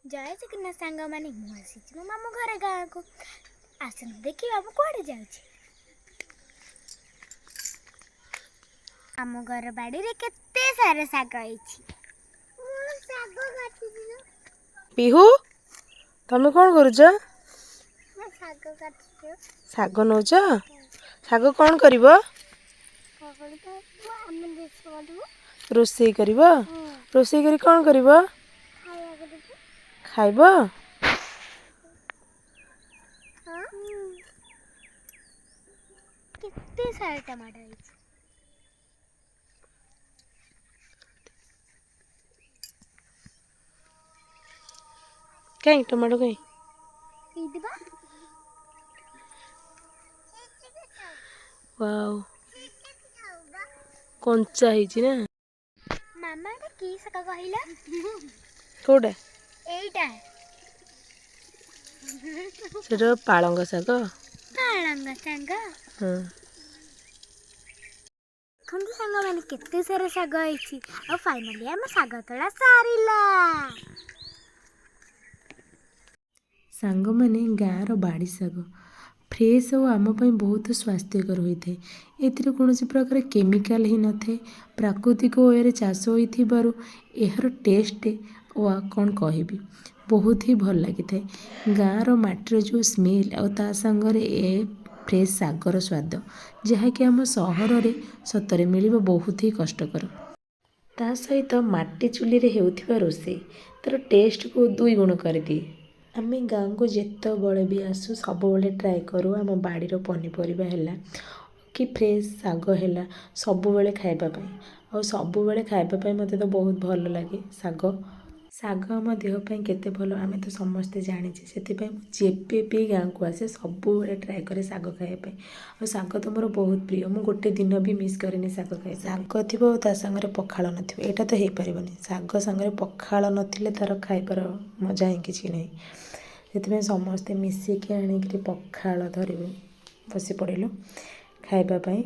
जय जगन्नाथ सांग माने मु आसी मो मामू घरे गाँ को आसन देखिए बाबू कुआडे जाउछि आम घर बाड़ी रे केते सारे साग आइछि साग काटि दिनो पिहू तमे कौन करुछ साग काटि साग नौच साग कौन करिवो रोसई करिवो रोसई करी कौन करिवो खाइबो केते सारे टमाटर आइछि कहीं टमाटो कहीं इदिबा वाओ कंचा हिची ना मामा एटा की साग कहिला कोडा एइटा सेटा पालंग साग पालंग साग हां खंड साग माने केते सारे साग आइछि और फाइनली हम साग तोड़ा सारिला सांग माने गाँर बाड़ी साग फ्रेश और आम बहुत स्वास्थ्यकर होता है एथिरे कौन प्रकार केमिकल ही न थे प्राकृतिक वे चाष होर टेस्ट कौन कहबी बहुत ही भल लगी था गाँर माटीर जो स्मेल और ता सांगरे ए फ्रेश सागर स्वाद जहाँकि आम सहर में सतरे मिल बहुत ही कष्टकर ता सहित माटी चुली रे हेउथिबा रोषे तार टेस्ट को दुई गुण कर दिए आमे गाँ को जिते बड़े भी आसु सब बड़े ट्राए करूँ आम बाड़ीर पनीपरिया है कि फ्रेश साग है सब बेले खाइबापी और सब बेले खाइबापी मत तो बहुत भल लगे साग साग आम देहपाई केते भल आमे तो समस्ते जाचे से जेबे भी गाँ को आसे सब बेले ट्राए करे साग खाइबापी और साग तो मोर बहुत प्रिय मु गोटे दिन भी मिस करेनि साग खाए साग थी ता सागर पखाड़ नथा तो हो पारनि साग सागर पखाड़ नथिले तार खाइबार मजा ही किसी ना से समस्ते मिसिकी आणिक पखाड़ धरु बसी पड़िलु खाइबापी